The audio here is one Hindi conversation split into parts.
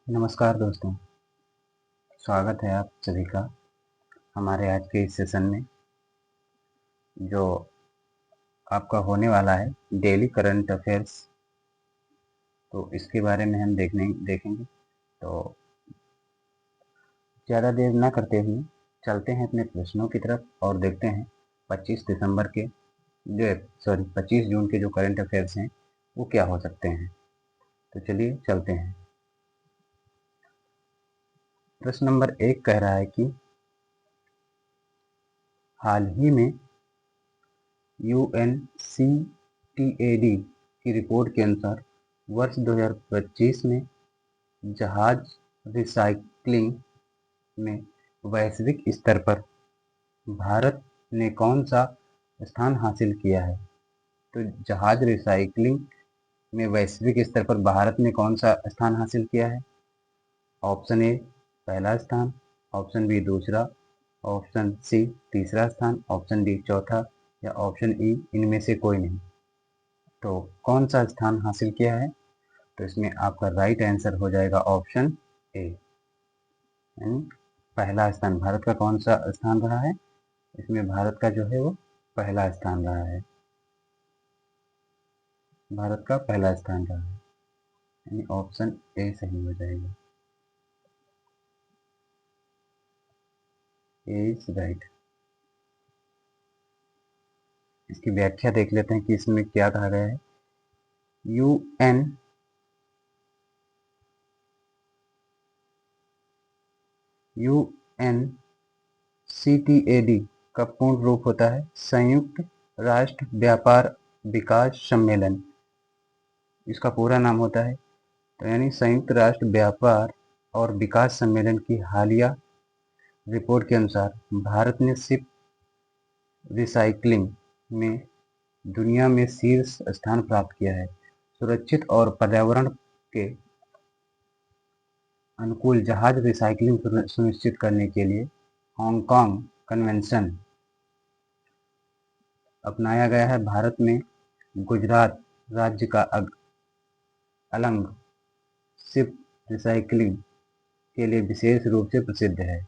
नमस्कार दोस्तों, स्वागत है आप सभी का हमारे आज के इस सेशन में जो आपका होने वाला है डेली करंट अफेयर्स। तो इसके बारे में हम देखेंगे। तो ज़्यादा देर ना करते हुए चलते हैं अपने प्रश्नों की तरफ और देखते हैं 25 जून के जो करंट अफेयर्स हैं वो क्या हो सकते हैं। तो चलिए चलते हैं। प्रश्न नंबर 1 कह रहा है कि हाल ही में UNCTAD की रिपोर्ट के अनुसार वर्ष 2025 में जहाज रिसाइक्लिंग में वैश्विक स्तर पर भारत ने कौन सा स्थान हासिल किया है। तो जहाज रिसाइक्लिंग में वैश्विक स्तर पर भारत ने कौन सा स्थान हासिल किया है। ऑप्शन ए पहला स्थान, ऑप्शन बी दूसरा, ऑप्शन सी तीसरा स्थान, ऑप्शन डी चौथा या ऑप्शन ई इनमें से कोई नहीं। तो कौन सा स्थान हासिल किया है? तो इसमें आपका राइट आंसर हो जाएगा ऑप्शन ए, यानी पहला स्थान। भारत का कौन सा स्थान रहा है? इसमें भारत का जो है वो पहला स्थान रहा है। भारत का पहला स्थान रहा है, यानी ऑप्शन ए सही हो जाएगा। ए इज राइट। इसकी व्याख्या देख लेते हैं कि इसमें क्या कहा गया है। UNCTAD का पूर्ण रूप होता है संयुक्त राष्ट्र व्यापार विकास सम्मेलन। इसका पूरा नाम होता है। तो यानी संयुक्त राष्ट्र व्यापार और विकास सम्मेलन की हालिया रिपोर्ट के अनुसार भारत ने शिप रिसाइक्लिंग में दुनिया में शीर्ष स्थान प्राप्त किया है। सुरक्षित और पर्यावरण के अनुकूल जहाज रिसाइक्लिंग सुनिश्चित करने के लिए हांगकांग कन्वेंशन अपनाया गया है। भारत में गुजरात राज्य का अलंग शिप रिसाइक्लिंग के लिए विशेष रूप से प्रसिद्ध है।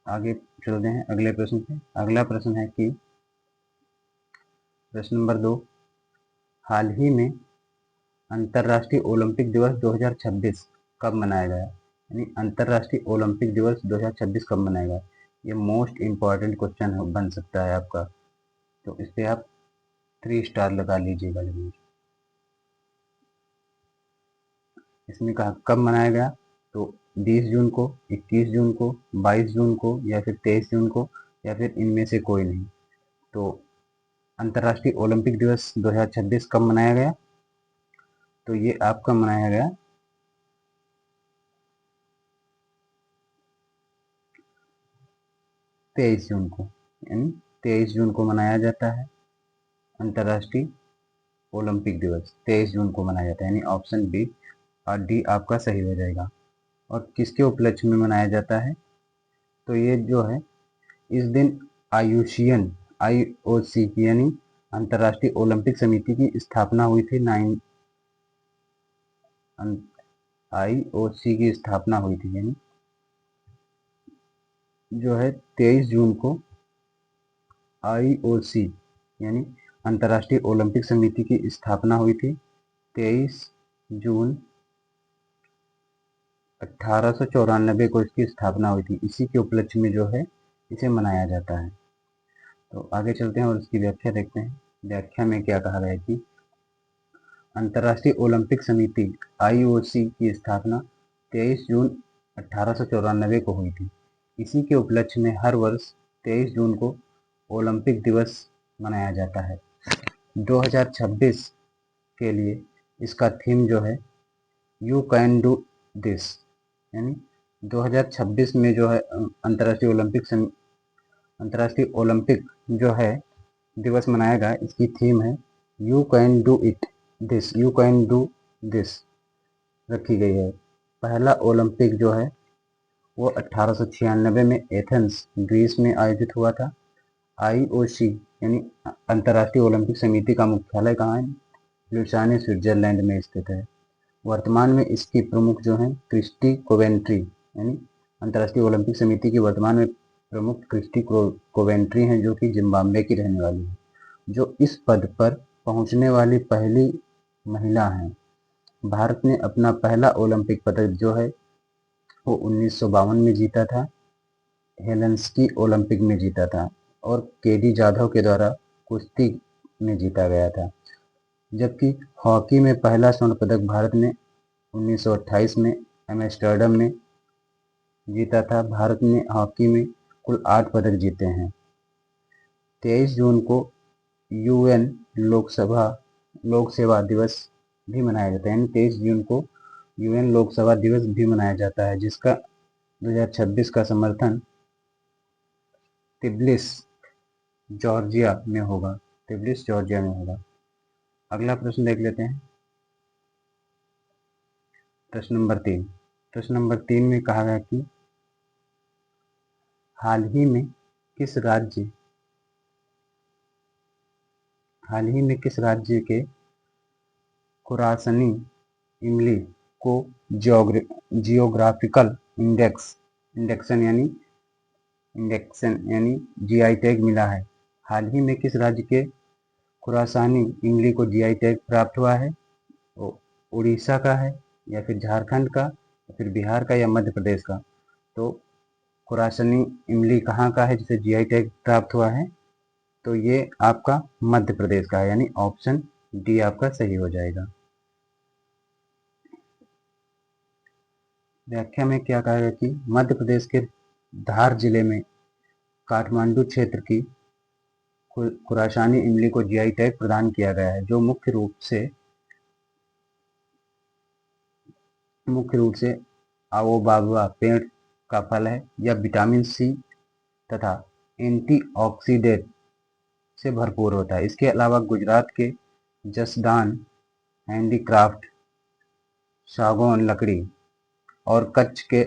आगे चलते हैं अगले प्रश्न पे। अगला प्रश्न है कि प्रश्न नंबर 2, हाल ही में अंतर्राष्ट्रीय ओलंपिक दिवस 2026 कब मनाया गया? यानी अंतर्राष्ट्रीय ओलंपिक दिवस 2026 कब मनाया गया? ये मोस्ट इम्पॉर्टेंट क्वेश्चन बन सकता है आपका। तो इस पे आप 3 स्टार लगा लीजिएगा जरूर। इसमें कहा कब मनाया गया? तो 20 जून को, 21 जून को, 22 जून को या फिर 23 जून को या फिर इनमें से कोई नहीं। तो अंतर्राष्ट्रीय ओलंपिक दिवस 2026 कब मनाया गया? तो ये आपका मनाया गया 23 जून को, यानी 23 जून को मनाया जाता है अंतर्राष्ट्रीय ओलंपिक दिवस। 23 जून को मनाया जाता है, यानी ऑप्शन बी और डी आपका सही हो जाएगा। और किसके उपलक्ष्य में मनाया जाता है? तो ये जो है इस दिन आयुषियन IOC यानी अंतर्राष्ट्रीय ओलंपिक समिति की स्थापना हुई थी। IOC की स्थापना हुई थी, यानी जो है 23 जून को IOC यानी अंतर्राष्ट्रीय ओलंपिक समिति की स्थापना हुई थी। 23 जून 1894 को इसकी स्थापना हुई थी। इसी के उपलक्ष्य में जो है इसे मनाया जाता है। तो आगे चलते हैं और इसकी व्याख्या देखते हैं। व्याख्या में क्या कहा गया है कि अंतर्राष्ट्रीय ओलंपिक समिति IOC की स्थापना 23 जून 1894 को हुई थी। इसी के उपलक्ष्य में हर वर्ष 23 जून को ओलंपिक दिवस मनाया जाता है। 2026 के लिए इसका थीम जो है यू कैन डू दिस, यानी 2026 में जो है अंतर्राष्ट्रीय ओलंपिक जो है दिवस मनाया गया, इसकी थीम है you can do it this, you can do this रखी गई है। पहला ओलंपिक जो है वो 1896 में एथेंस ग्रीस में आयोजित हुआ था। IOC यानी अंतर्राष्ट्रीय ओलंपिक समिति का मुख्यालय कहाँ है? लुसाने स्विट्जरलैंड में स्थित है। वर्तमान में इसकी प्रमुख जो है क्रिस्टी कोवेंट्री, यानी अंतर्राष्ट्रीय ओलंपिक समिति की वर्तमान में प्रमुख क्रिस्टी कोवेंट्री हैं, जो कि जिम्बाब्वे की रहने वाली है, जो इस पद पर पहुंचने वाली पहली महिला हैं। भारत ने अपना पहला ओलंपिक पदक जो है वो 1952 में जीता था, हेलेंस्की ओलंपिक में जीता था, और केडी जाधव के द्वारा कुश्ती में जीता गया था। जबकि हॉकी में पहला स्वर्ण पदक भारत ने 1928 में एम्स्टर्डम में जीता था। भारत ने हॉकी में कुल 8 पदक जीते हैं। 23 जून को यूएन लोक सेवा दिवस भी मनाया जाता है, यानी 23 जून को यूएन लोक सेवा दिवस भी मनाया जाता है, जिसका 2026 का समर्थन तिब्लिस जॉर्जिया में होगा। अगला प्रश्न देख लेते हैं, प्रश्न नंबर 3। प्रश्न नंबर 3 में कहा गया कि हाल ही में किस राज्य के खुरासनी इमली को जियोग्राफिकल इंडेक्शन यानी जीआई टैग मिला है? हाल ही में किस राज्य के खुरासानी इमली को जीआई टैग प्राप्त हुआ है? उड़ीसा का है, या फिर झारखंड का, या फिर बिहार का, या मध्य प्रदेश का? तो खुरासानी इमली कहाँ का है जिसे जीआई टैग प्राप्त हुआ है? तो ये आपका मध्य प्रदेश का है, यानी ऑप्शन डी आपका सही हो जाएगा। व्याख्या में क्या कहा गया कि मध्य प्रदेश के धार जिले में काठमांडू क्षेत्र की खुरासानी इमली को जीआई टैग प्रदान किया गया है, जो मुख्य रूप से आओबाबा पेड़ का फल है। यह विटामिन सी तथा एंटीऑक्सीडेंट से भरपूर होता है। इसके अलावा गुजरात के जसदान हैंडीक्राफ्ट सागौन लकड़ी और कच्छ के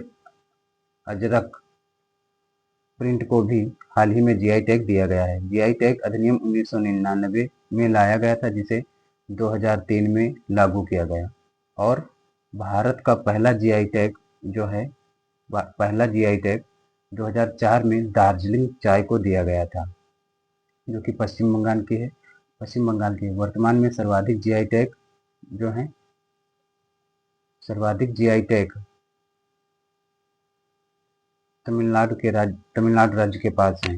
अजरक प्रिंट को भी हाल ही में जीआई टैग दिया गया है। जीआई टैग अधिनियम 1999 में लाया गया था, जिसे 2003 में लागू किया गया, और भारत का पहला जीआई टैग 2004 में दार्जिलिंग चाय को दिया गया था, जो कि पश्चिम बंगाल की है। वर्तमान में सर्वाधिक जीआई टैग तमिलनाडु राज्य के पास है।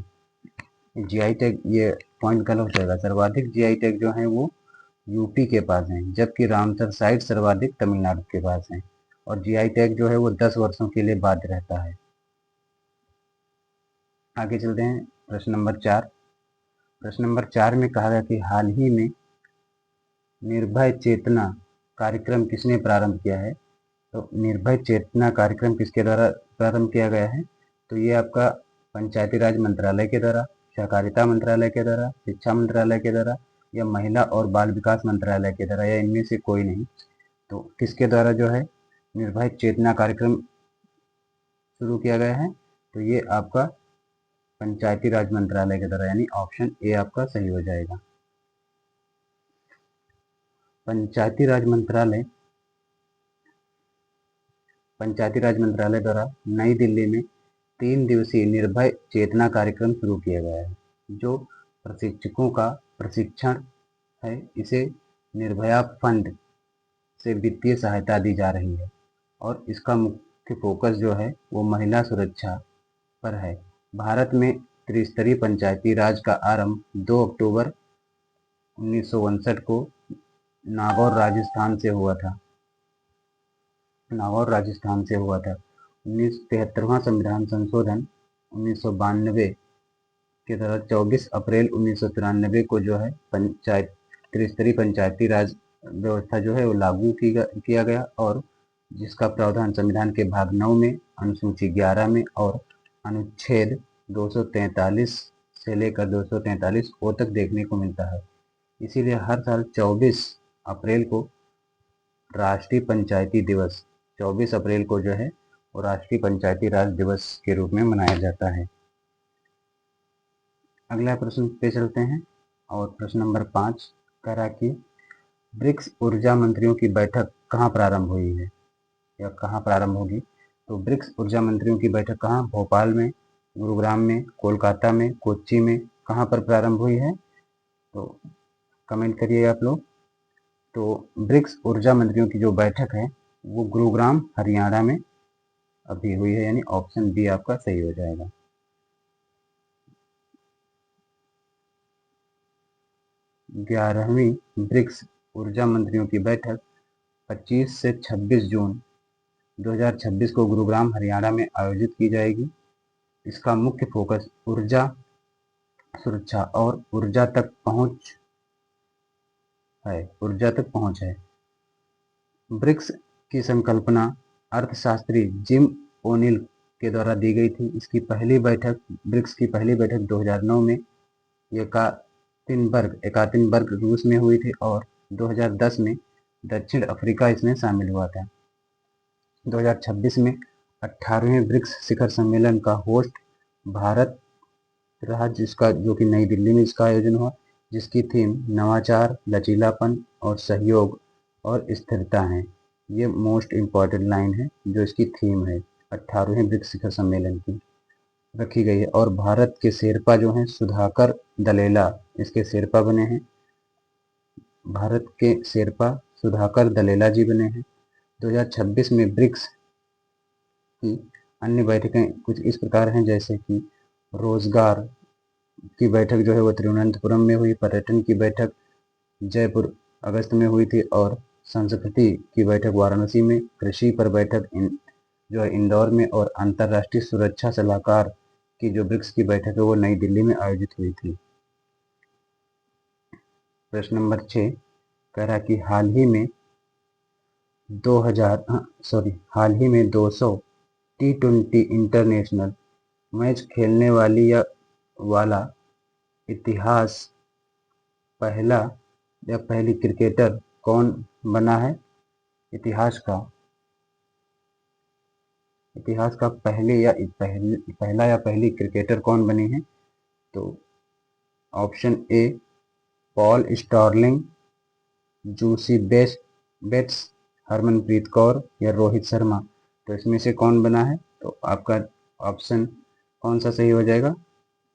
जीआई टैग, ये पॉइंट गलत हो जाएगा। सर्वाधिक जीआई टैग जो है वो यूपी के पास है, जबकि रामसर साइट सर्वाधिक तमिलनाडु के पास है, और जीआई टैग जो है वो 10 वर्षों के लिए बाध्य रहता है। आगे चलते हैं, प्रश्न नंबर 4। प्रश्न नंबर 4 में कहा गया कि हाल ही में निर्भय चेतना कार्यक्रम किसने प्रारंभ किया है? तो निर्भय चेतना कार्यक्रम किसके द्वारा प्रारंभ किया गया है? तो ये आपका पंचायती राज मंत्रालय के द्वारा, सहकारिता मंत्रालय के द्वारा, शिक्षा मंत्रालय के द्वारा, या महिला और बाल विकास मंत्रालय के द्वारा, या इनमें से कोई नहीं। तो किसके द्वारा जो है निर्भय चेतना कार्यक्रम शुरू किया गया है? तो ये आपका पंचायती राज मंत्रालय के द्वारा, यानी ऑप्शन ए आपका सही हो जाएगा। पंचायती राज मंत्रालय द्वारा नई दिल्ली में 3 दिवसीय निर्भय चेतना कार्यक्रम शुरू किया गया है, जो प्रशिक्षकों का प्रशिक्षण है। इसे निर्भया फंड से वित्तीय सहायता दी जा रही है, और इसका मुख्य फोकस जो है वो महिला सुरक्षा पर है। भारत में त्रिस्तरीय पंचायती राज का आरंभ 2 अक्टूबर 1959 को नागौर राजस्थान से हुआ था। 73वां संविधान संशोधन 1992 के तहत 24 अप्रैल 1993 को जो है त्रिस्तरीय पंचायती राज व्यवस्था जो है वो लागू किया गया, और जिसका प्रावधान संविधान के भाग 9 में, अनुसूची 11 में और अनुच्छेद 243 से लेकर 243 ओ तक देखने को मिलता है। इसीलिए हर साल 24 अप्रैल को राष्ट्रीय पंचायती दिवस 24 अप्रैल को जो है वो राष्ट्रीय पंचायती राज दिवस के रूप में मनाया जाता है। अगला प्रश्न पे चलते हैं, और प्रश्न नंबर 5 कह रहा कि ब्रिक्स ऊर्जा मंत्रियों की बैठक कहाँ प्रारंभ हुई है या कहाँ प्रारंभ होगी? तो ब्रिक्स ऊर्जा मंत्रियों की बैठक कहाँ? भोपाल में, गुरुग्राम में, कोलकाता में, कोच्चि में, कहाँ पर प्रारंभ हुई है? तो कमेंट करिए आप लोग। तो ब्रिक्स ऊर्जा मंत्रियों की जो बैठक है वो गुरुग्राम हरियाणा में अभी हुई है, यानी ऑप्शन बी आपका सही हो जाएगा। 11वीं ब्रिक्स ऊर्जा मंत्रियों की बैठक 25 से 26 जून 2026 को गुरुग्राम हरियाणा में आयोजित की जाएगी। इसका मुख्य फोकस ऊर्जा सुरक्षा और ऊर्जा तक पहुंच है। ब्रिक्स की संकल्पना अर्थशास्त्री जिम ओनिल के द्वारा दी गई थी। इसकी पहली बैठक ब्रिक्स की पहली बैठक 2009 में एकातिनबर्ग रूस में हुई थी और 2010 में दक्षिण अफ्रीका इसमें शामिल हुआ था। 2026 में 18वें ब्रिक्स शिखर सम्मेलन का होस्ट भारत रहा, जिसका जो कि नई दिल्ली में इसका आयोजन हुआ, जिसकी थीम नवाचार, लचीलापन और सहयोग और स्थिरता है। ये मोस्ट इम्पॉर्टेंट लाइन है जो इसकी थीम है 18वें ब्रिक्स शिखर सम्मेलन की रखी गई है। और भारत के शेरपा जो हैं सुधाकर दलेला इसके शेरपा बने हैं। भारत के शेरपा सुधाकर दलेला जी बने हैं। 2026 में ब्रिक्स की अन्य बैठकें कुछ इस प्रकार हैं, जैसे कि रोजगार की बैठक जो है वो तिरुवनंतपुरम में हुई, पर्यटन की बैठक जयपुर अगस्त में हुई थी और संस्कृति की बैठक वाराणसी में, कृषि पर बैठक जो है इंदौर में और अंतर्राष्ट्रीय सुरक्षा सलाहकार की जो ब्रिक्स की बैठक है वो नई दिल्ली में आयोजित हुई थी। प्रश्न नंबर 6 कह रहा कि हाल ही में 200 T20 इंटरनेशनल मैच खेलने वाला इतिहास पहली क्रिकेटर कौन बना है? इतिहास का पहला या पहली क्रिकेटर कौन बनी है? तो option A Paul Stirling, Suzie Bates, Harmanpreet Kaur या रोहित शर्मा। तो इसमें से कौन बना है? तो आपका ऑप्शन कौन सा सही हो जाएगा?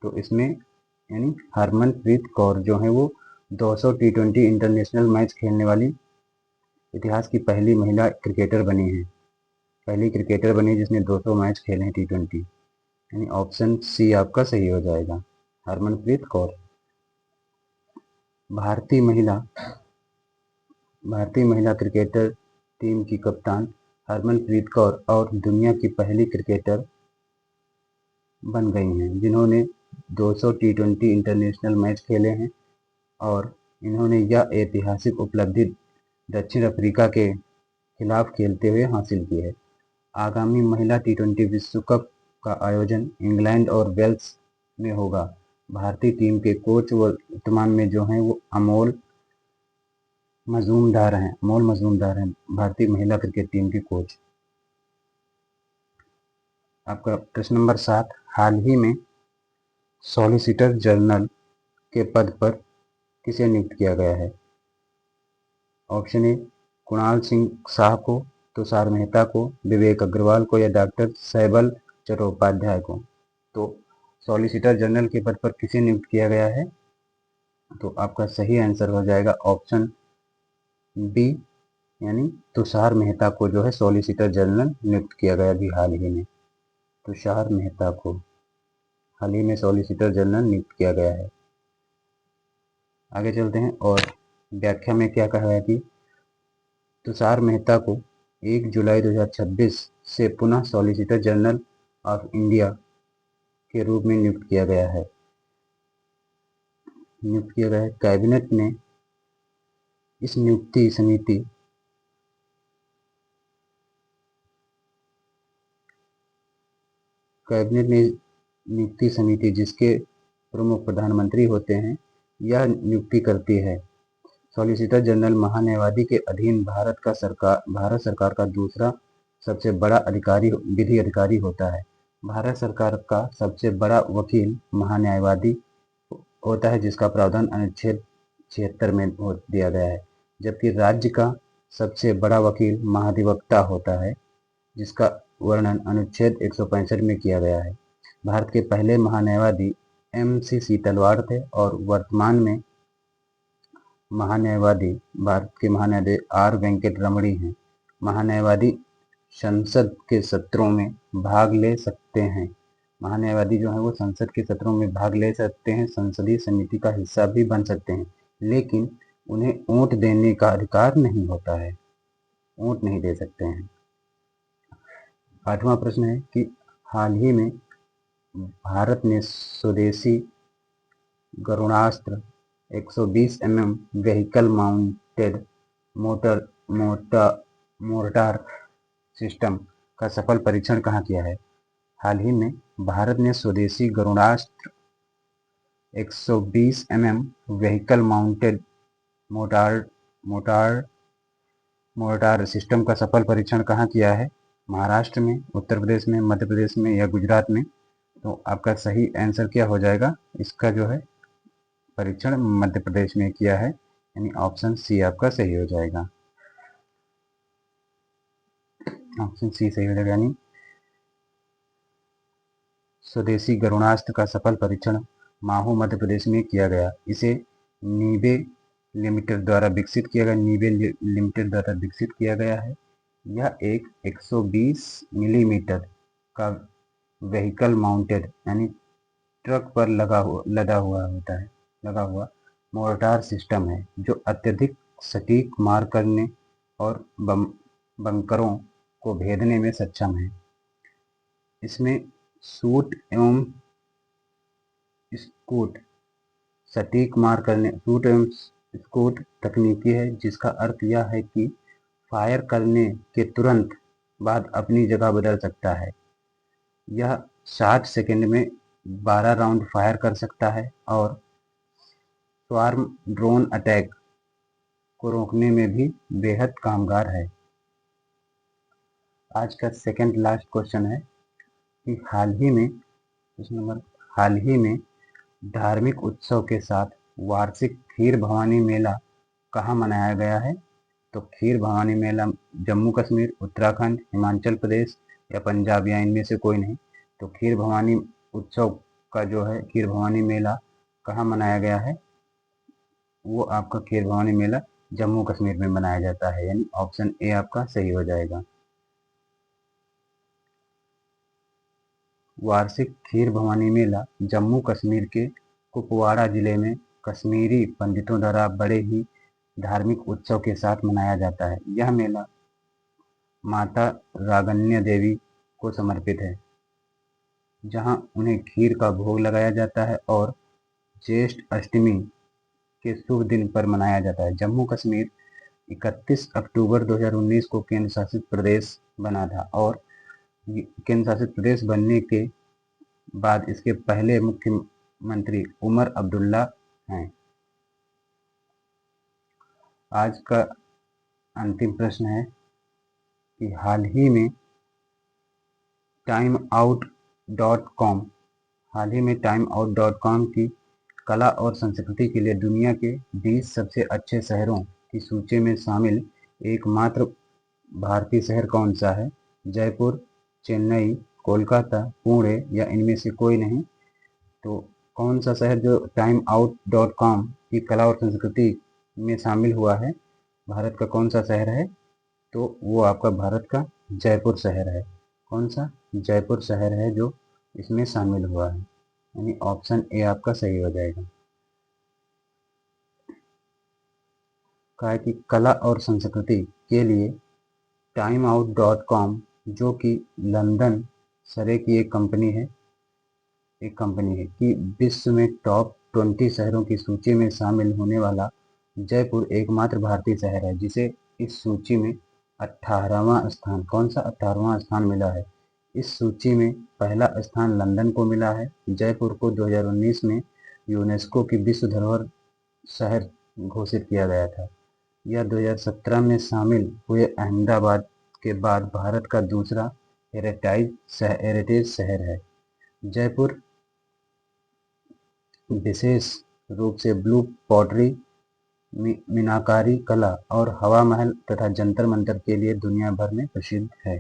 तो इसमें यानी हरमनप्रीत कौर जो है वो 200 T20 इंटरनेशनल मैच खेलने वाली इतिहास की पहली महिला क्रिकेटर बनी है। पहली क्रिकेटर बनी जिसने 200 मैच खेले हैं T20, यानी ऑप्शन सी आपका सही हो जाएगा, हरमनप्रीत कौर। भारतीय महिला क्रिकेटर टीम की कप्तान हरमनप्रीत कौर और दुनिया की पहली क्रिकेटर बन गई हैं जिन्होंने 200 T20 इंटरनेशनल मैच खेले हैं और इन्होंने यह ऐतिहासिक उपलब्धि दक्षिण अफ्रीका के खिलाफ खेलते हुए हासिल की है। आगामी महिला T20 विश्व कप का आयोजन इंग्लैंड और वेल्स में होगा। भारतीय टीम के कोच वर्तमान में जो हैं वो अमोल मजूमदार हैं भारतीय महिला क्रिकेट टीम के कोच। आपका प्रश्न नंबर 7 हाल ही में सॉलिसिटर जनरल के पद पर किसे नियुक्त किया गया है? ऑप्शन ए कुणाल सिंह शाह को, तुषार मेहता को, विवेक अग्रवाल को या डॉक्टर सैबल चट्टोपाध्याय को। तो सॉलिसिटर जनरल के पद पर किसे नियुक्त किया गया है? तो आपका सही आंसर हो जाएगा ऑप्शन बी, यानी तुषार मेहता को जो है सॉलिसिटर जनरल नियुक्त किया गया अभी हाल ही में। तुषार मेहता को हाल ही में सॉलिसिटर जनरल नियुक्त किया गया है। आगे चलते हैं और व्याख्या में क्या कहा है कि तुषार मेहता को 1 जुलाई 2026 से पुनः सॉलिसिटर जनरल ऑफ इंडिया के रूप में नियुक्त किया गया है। कैबिनेट ने इस नियुक्ति समिति जिसके प्रमुख प्रधानमंत्री होते हैं यह नियुक्ति करती है। सॉलिसिटर जनरल महान्यायवादी के अधीन भारत सरकार का दूसरा सबसे बड़ा विधि अधिकारी होता है। भारत सरकार का सबसे बड़ा वकील महान्यायवादी होता है जिसका प्रावधान अनुच्छेद 76 में दिया गया है, जबकि राज्य का सबसे बड़ा वकील महाधिवक्ता होता है, जिसका वर्णन अनुच्छेद 165 में किया गया है। भारत के पहले महान्यायवादी MC सीतलवाड़ थे और वर्तमान में भारत के महान्यायाधीश R वेंकट रमणी हैं। महान्यायवादी संसद के सत्रों में भाग ले सकते हैं। महान्यायवादी जो है वो संसद के सत्रों में भाग ले सकते हैं, संसदीय समिति का हिस्सा भी बन सकते हैं, लेकिन उन्हें वोट देने का अधिकार नहीं होता है, वोट नहीं दे सकते हैं। 8वां प्रश्न है कि हाल ही में भारत ने स्वदेशी गरुणास्त्र 120 mm vehicle mounted mortar system का सफल परीक्षण कहाँ किया है? हाल ही में भारत ने स्वदेशी गरुणास्त्र 120 mm vehicle mounted mortar system का सफल परीक्षण कहाँ किया है? महाराष्ट्र में, उत्तर प्रदेश में, मध्य प्रदेश में या गुजरात में? तो आपका सही आंसर क्या हो जाएगा? इसका जो है परीक्षण मध्य प्रदेश में किया है, यानी ऑप्शन सी आपका सही हो जाएगा। ऑप्शन सी सही हो जाएगा, यानी स्वदेशी गरुणास्त्र का सफल परीक्षण माहो मध्य प्रदेश में किया गया। इसे नीबे लिमिटेड द्वारा विकसित किया गया है। यह एक 120 मिलीमीटर का व्हीकल माउंटेड यानी ट्रक पर लगा हुआ मोर्टार सिस्टम है, जो अत्यधिक सटीक मार करने और बंकरों को भेदने में सक्षम है। इसमें शूट एवं स्कूट तकनीकी है, जिसका अर्थ यह है कि फायर करने के तुरंत बाद अपनी जगह बदल सकता है। यह 60 सेकंड में 12 राउंड फायर कर सकता है और स्वार्म ड्रोन अटैक को रोकने में भी बेहद कामगार है। आज का सेकंड लास्ट क्वेश्चन है कि हाल ही में धार्मिक उत्सव के साथ वार्षिक खीर भवानी मेला कहाँ मनाया गया है? तो खीर भवानी मेला जम्मू कश्मीर, उत्तराखंड, हिमाचल प्रदेश या पंजाब या इनमें से कोई नहीं। तो खीर भवानी उत्सव का जो है खीर भवानी मेला कहाँ मनाया गया है? वो आपका खीर भवानी मेला जम्मू कश्मीर में मनाया जाता है, यानी ऑप्शन ए आपका सही हो जाएगा। वार्षिक खीर भवानी मेला जम्मू कश्मीर के कुपवाड़ा जिले में कश्मीरी पंडितों द्वारा बड़े ही धार्मिक उत्सव के साथ मनाया जाता है। यह मेला माता रागन्य देवी को समर्पित है, जहां उन्हें खीर का भोग लगाया जाता है और ज्येष्ठ अष्टमी के शुभ दिन पर मनाया जाता है। जम्मू कश्मीर 31 अक्टूबर 2019 को केंद्र शासित प्रदेश बना था और केंद्र शासित प्रदेश बनने के बाद इसके पहले मुख्यमंत्री उमर अब्दुल्ला हैं। आज का अंतिम प्रश्न है कि हाल ही में timeout.com की कला और संस्कृति के लिए दुनिया के 20 सबसे अच्छे शहरों की सूची में शामिल एकमात्र भारतीय शहर कौन सा है? जयपुर, चेन्नई, कोलकाता, पुणे या इनमें से कोई नहीं। तो कौन सा शहर जो timeout.com की कला और संस्कृति में शामिल हुआ है, भारत का कौन सा शहर है? तो वो आपका भारत का जयपुर शहर है। कौन सा? जयपुर शहर है जो इसमें शामिल हुआ है, यानी ऑप्शन ए आपका सही हो जाएगा। कहा है कि कला और संस्कृति के लिए timeout.com, जो कि लंदन सरे की एक कंपनी है कि विश्व में टॉप 20 शहरों की सूची में शामिल होने वाला जयपुर एकमात्र भारतीय शहर है, जिसे इस सूची में 18वां स्थान, कौन सा 18वां स्थान मिला है। इस सूची में पहला स्थान लंदन को मिला है। जयपुर को 2019 में यूनेस्को की विश्व धरोहर शहर घोषित किया गया था। यह 2017 में शामिल हुए अहमदाबाद के बाद भारत का दूसरा हेरिटेज शहर है। जयपुर विशेष रूप से ब्लू पॉटरी मीनाकारी कला और हवा महल तथा जंतर मंतर के लिए दुनिया भर में प्रसिद्ध है।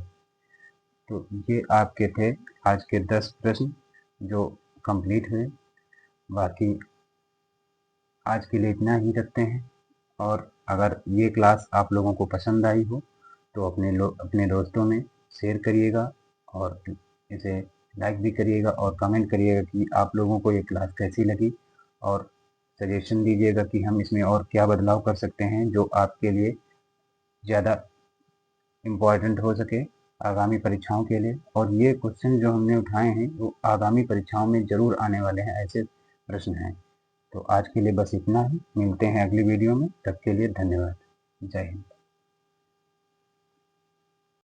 तो ये आपके थे आज के 10 प्रश्न जो कंप्लीट हुए। बाकी आज के लिए इतना ही रखते हैं, और अगर ये क्लास आप लोगों को पसंद आई हो तो अपने दोस्तों में शेयर करिएगा, और इसे लाइक भी करिएगा और कमेंट करिएगा कि आप लोगों को ये क्लास कैसी लगी, और सजेशन दीजिएगा कि हम इसमें और क्या बदलाव कर सकते हैं जो आपके लिए ज़्यादा इम्पोर्टेंट हो सके आगामी परीक्षाओं के लिए। और ये क्वेश्चन जो हमने उठाए हैं वो आगामी परीक्षाओं में ज़रूर आने वाले हैं, ऐसे प्रश्न हैं। तो आज के लिए बस इतना ही, मिलते हैं अगली वीडियो में, तब के लिए धन्यवाद। जय हिंद।